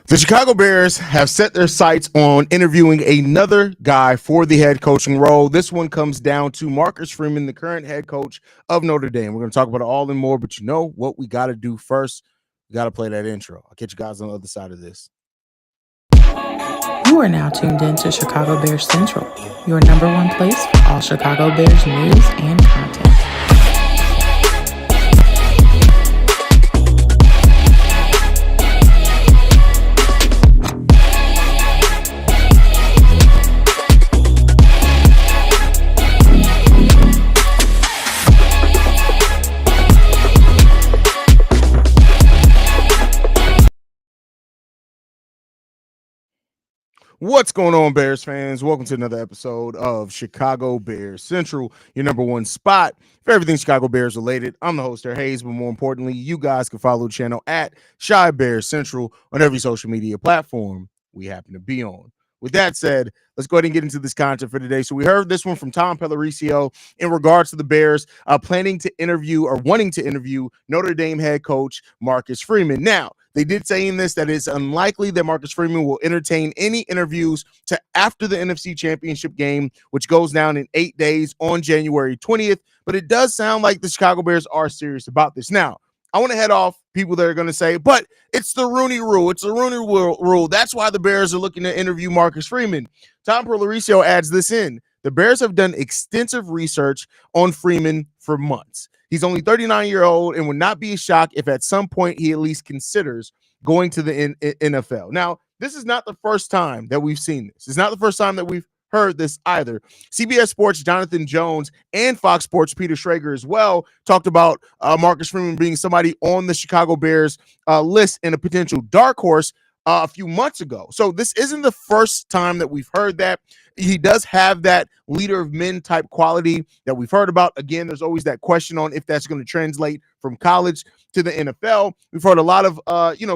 The Chicago Bears have set their sights on interviewing another guy for the head coaching role. This one comes down to Marcus Freeman, the current head coach of Notre Dame. We're going to talk about it all and more, but you know what we got to do first? We got to play that intro. I'll catch you guys on the other side of this. You are now tuned in to Chicago Bears Central, your number one place for all Chicago Bears news and content. What's going on, Bears fans? Welcome to another episode of Chicago Bears Central, your number one spot for everything Chicago Bears related. I'm the host there, Haize, but more importantly, you guys can follow the channel at Chi Bears Central on every social media platform we happen to be on. With that said, let's go ahead and get into this content for today. So we heard this one from Tom Pellericchio in regards to the Bears planning to interview or wanting to interview Notre Dame head coach Marcus Freeman. Now, they did say in this that it's unlikely that Marcus Freeman will entertain any interviews to after the NFC Championship game, which goes down in 8 days on January 20th. But it does sound like the Chicago Bears are serious about this. Now, I want to head off people that are going to say, but it's the Rooney rule. It's the Rooney rule. That's why the Bears are looking to interview Marcus Freeman. Tom Pellericchio adds this in. The Bears have done extensive research on Freeman for months. He's only 39-year-old and would not be a shock if at some point he at least considers going to the NFL. Now, this is not the first time that we've seen this. It's not the first time that we've heard this either. CBS Sports' Jonathan Jones and Fox Sports' Peter Schrager as well talked about Marcus Freeman being somebody on the Chicago Bears list and a potential dark horse a few months ago. So this isn't the first time that we've heard that. He does have that leader of men type quality that we've heard about. Again, there's always that question on if that's going to translate from college to the NFL. We've heard a lot of,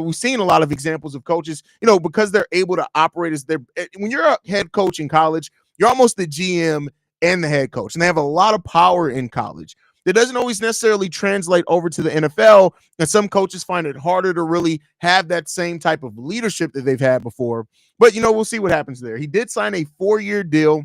we've seen a lot of examples of coaches, because they're able to operate as when you're a head coach in college, you're almost the GM and the head coach, and they have a lot of power in college. That doesn't always necessarily translate over to the NFL, and some coaches find it harder to really have that same type of leadership that they've had before. But, we'll see what happens there. He did sign a 4-year deal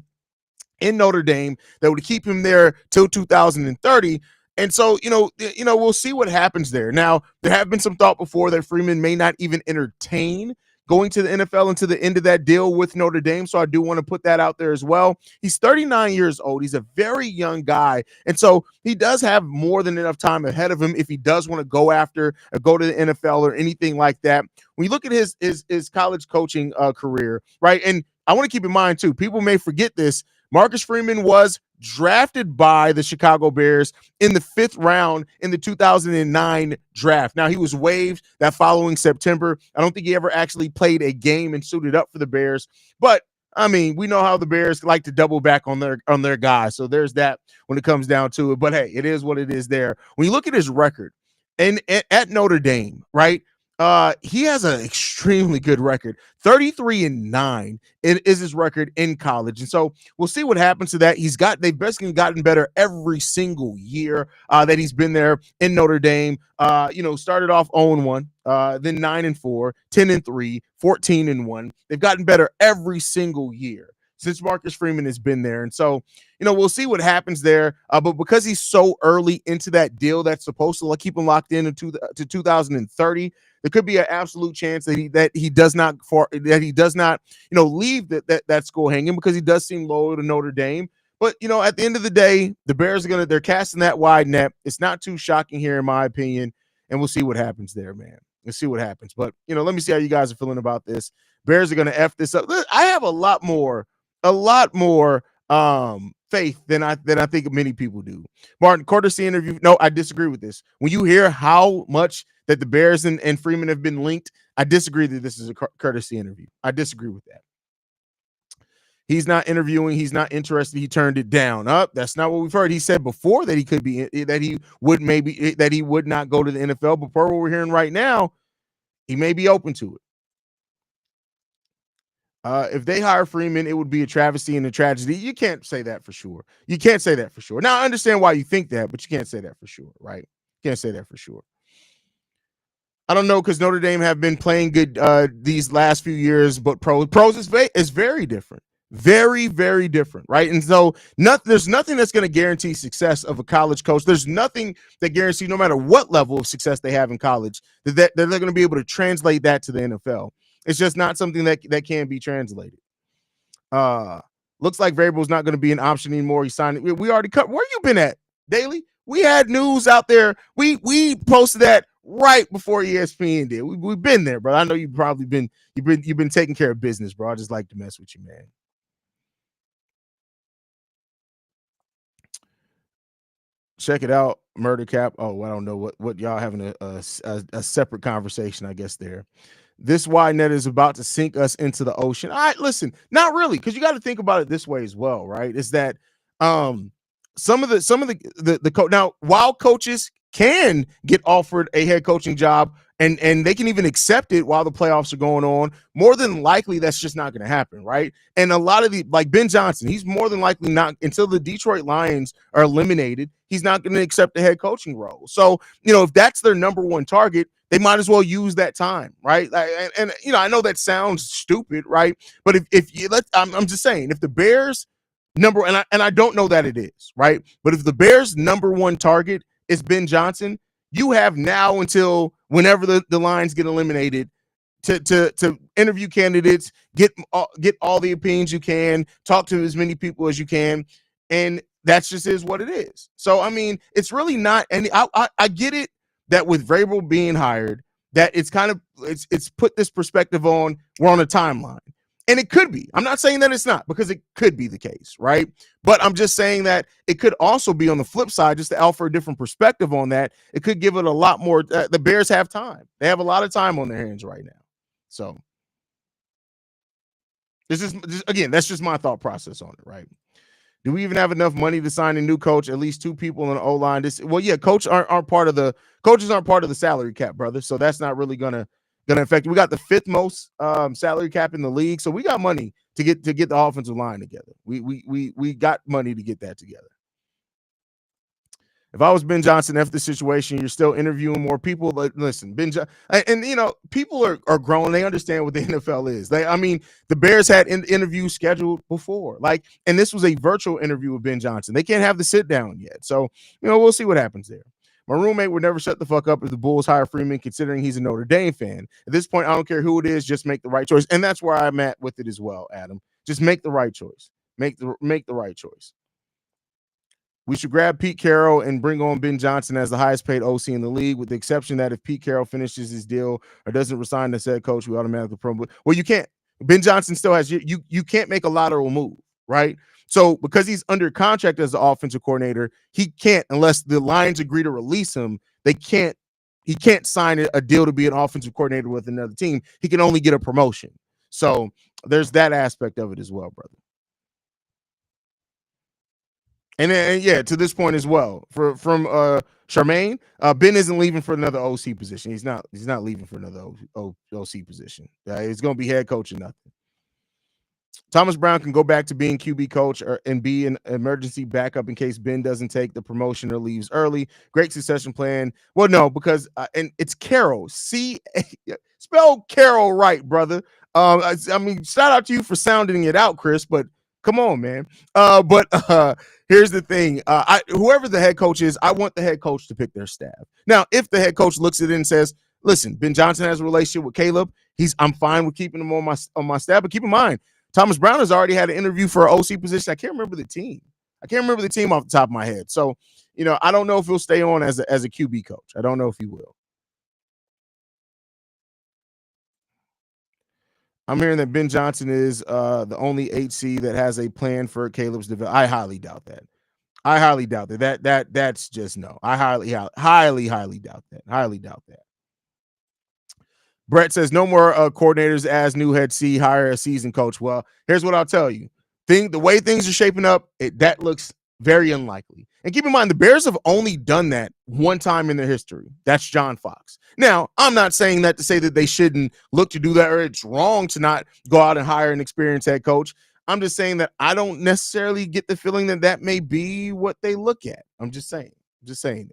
in Notre Dame that would keep him there till 2030. And so, we'll see what happens there. Now, there have been some thought before that Freeman may not even entertain going to the NFL until the end of that deal with Notre Dame. So I do want to put that out there as well. He's 39 years old. He's a very young guy. And so he does have more than enough time ahead of him if he does want to go after or go to the NFL or anything like that. When you look at his college coaching career, right? And I want to keep in mind too, people may forget this. Marcus Freeman was drafted by the Chicago Bears in the 5th round in the 2009 draft. Now, he was waived that following September. I don't think he ever actually played a game and suited up for the Bears. But, I mean, we know how the Bears like to double back on their guys. So there's that when it comes down to it. But, hey, it is what it is there. When you look at his record and at Notre Dame, right, he has an extremely good record. 33-9 is his record in college. And so we'll see what happens to that. They've basically gotten better every single year that he's been there in Notre Dame. Started off 0-1, then 9-4, 10-3, 14-1. They've gotten better every single year since Marcus Freeman has been there. And so, we'll see what happens there. But because he's so early into that deal that's supposed to keep him locked in to 2030, there could be an absolute chance that he does not leave that school hanging, because he does seem loyal to Notre Dame. But at the end of the day, the Bears they're casting that wide net. It's not too shocking here, in my opinion, and we'll see what happens there, man. Let's see what happens. But let me see how you guys are feeling about this. Bears are going to F this up. I have a lot more faith than I think many people do. Martin, courtesy interview. No, I disagree with this. When you hear how much that the Bears and Freeman have been linked, I disagree that this is a courtesy interview. I disagree with that. He's not interviewing. He's not interested. He turned it down. That's not what we've heard. He said before that he would not go to the NFL. But per what we're hearing right now, he may be open to it. If they hire Freeman, it would be a travesty and a tragedy. You can't say that for sure. You can't say that for sure. Now, I understand why you think that, but you can't say that for sure, right? You can't say that for sure. I don't know because Notre Dame have been playing good these last few years, but pros is very different, very very different, right? And so there's nothing that's going to guarantee success of a college coach. There's nothing that guarantees, no matter what level of success they have in college, that they're going to be able to translate that to the NFL. It's just not something that can be translated. Looks like Vrabel's not going to be an option anymore. He signed it. We already cut. Where you been at, Daily? We had news out there. We posted that right before ESPN did. We've been there, bro. I know you've been taking care of business, bro. I just like to mess with you, man. Check it out, Murder Cap. Oh, I don't know what y'all having a separate conversation, I guess there. This wide net is about to sink us into the ocean. All right, listen, not really, because you got to think about it this way as well, right? Is that some of the coach now, while coaches can get offered a head coaching job and they can even accept it while the playoffs are going on, more than likely that's just not going to happen, right? And a lot of like Ben Johnson, he's more than likely not, until the Detroit Lions are eliminated, he's not going to accept a head coaching role. So, if that's their number one target, they might as well use that time, right? And I know that sounds stupid, right? But if you I'm just saying, if the Bears and I don't know that it is, right? But if the Bears' number one target is Ben Johnson, you have now until whenever the Lions get eliminated to interview candidates, get all the opinions you can, talk to as many people as you can, and that's just is what it is. So I mean, it's really not any. I get it that with Vrabel being hired, that it's kind of it's put this perspective on we're on a timeline. And it could be. I'm not saying that it's not, because it could be the case, right? But I'm just saying that it could also be on the flip side, just to offer a different perspective on that. It could give it a lot more. The Bears have time. They have a lot of time on their hands right now. So this is again, that's just my thought process on it, right? Do we even have enough money to sign a new coach? At least two people in the O line. Coaches aren't part of the salary cap, brother. So that's not really gonna affect. We got the fifth most salary cap in the league, so we got money to get the offensive line together. We got money to get that together. If I was Ben Johnson after the situation, you're still interviewing more people. But listen, people are grown. They understand what the NFL is. The Bears had interviews scheduled before, and this was a virtual interview with Ben Johnson. They can't have the sit down yet. So, we'll see what happens there. My roommate would never shut the fuck up if the Bulls hire Freeman, considering he's a Notre Dame fan. At this point, I don't care who it is, just make the right choice. And that's where I'm at with it as well, Adam. Just make the right choice. Make the right choice. We should grab Pete Carroll and bring on Ben Johnson as the highest paid OC in the league, with the exception that if Pete Carroll finishes his deal or doesn't resign as head coach, we automatically promote. Well, you can't. Ben Johnson still has you can't make a lateral move, right? So because he's under contract as the offensive coordinator, he can't, unless the Lions agree to release him. He can't sign a deal to be an offensive coordinator with another team. He can only get a promotion. So there's that aspect of it as well, brother. And then, to this point as well, from Charmaine, Ben isn't leaving for another OC position. He's not leaving for another OC position. He's going to be head coach or nothing. Thomas Brown can go back to being QB coach and be an emergency backup in case Ben doesn't take the promotion or leaves early. Great succession plan. Well, no, because and it's Carroll. Spell Carroll right, brother. Shout out to you for sounding it out, Chris, but come on, man. Here's the thing. Whoever the head coach is, I want the head coach to pick their staff. Now, if the head coach looks at it and says, listen, Ben Johnson has a relationship with Caleb, I'm fine with keeping him on my staff. But keep in mind, Thomas Brown has already had an interview for an OC position. I can't remember the team off the top of my head. So, I don't know if he'll stay on as a QB coach. I don't know if he will. I'm hearing that Ben Johnson is the only HC that has a plan for Caleb's development. I highly doubt that. That's just no. I highly doubt that. Highly doubt that. Brett says no more coordinators as new head C, hire a seasoned coach. Well, here's what I'll tell you. The way things are shaping up, that looks very unlikely. And keep in mind, the Bears have only done that one time in their history. That's John Fox. Now, I'm not saying that to say that they shouldn't look to do that, or it's wrong to not go out and hire an experienced head coach. I'm just saying that I don't necessarily get the feeling that may be what they look at. I'm just saying. There.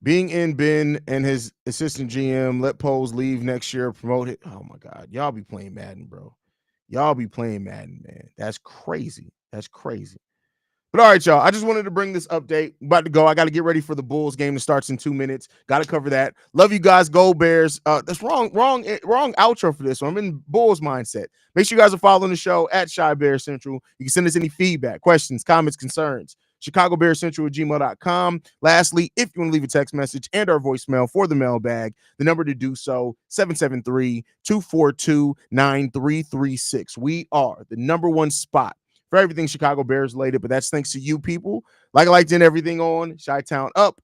Being in Ben and his assistant GM, let Poles leave next year, promote it. Oh my God. Y'all be playing Madden, bro. Y'all be playing Madden, man. That's crazy. That's crazy. But all right, y'all. I just wanted to bring this update. I'm about to go. I got to get ready for the Bulls game that starts in 2 minutes. Got to cover that. Love you guys. Go Bears. That's wrong outro for this one. I'm in Bulls mindset. Make sure you guys are following the show at Shy Bear Central. You can send us any feedback, questions, comments, concerns. ChicagoBearCentral@gmail.com. Lastly, if you want to leave a text message and our voicemail for the mailbag, the number to do so, 773-242-9336. We are the number one spot for everything Chicago Bears related, but that's thanks to you people. Like I liked in everything on Chi-Town Up.